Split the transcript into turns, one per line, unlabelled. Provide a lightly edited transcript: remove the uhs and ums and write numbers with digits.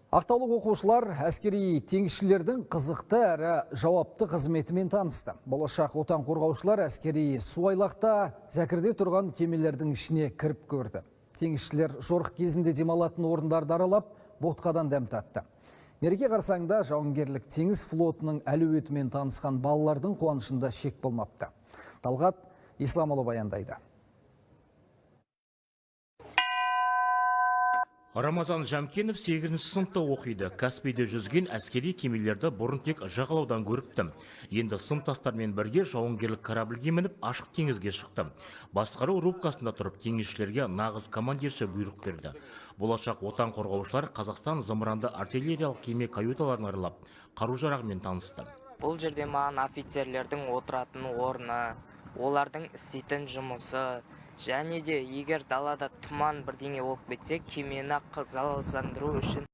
Ақтаулық оқушылар әскери теңізшілердің қызықты әрі жауапты қызметімен танысты. Болашақ отан қорғаушылар әскери су айлақта зәкірде тұрған кемелердің ішіне кіріп көрді. Теңізшілер жорық кезінде демалатын орындарды аралап, ботқадан дәм татты. Мереке қарсаңында жауынгерлік теңіз флотының әлеуетімен танысқан балалардың қуанышында шек болмапты. Талғат Исламұлы баяндайды.
Рамазан Жамкенов 8-ші сыныпта оқиды. Каспийде жүзген әскери кемелерді бұрын тек жағалаудан көріпті. Енді сым тастармен бірге жауынгерлік корабльге мініп ашық теңізге шықты. Басқару рубкасында тұрып теңізшілерге нағыз командирші бұйрық берді. Болашақ отан қорғаушылар Қазақстан зымыранды артиллериялық кеме каюталарын аралап, қару-жарағымен танысты.
Бұл жерде маған офицерлердің отыратын орны, олардың істейтін жұмысы, және де егер далада тұман бірдеңе болып кетсе, кемені залалсыздандыру үшін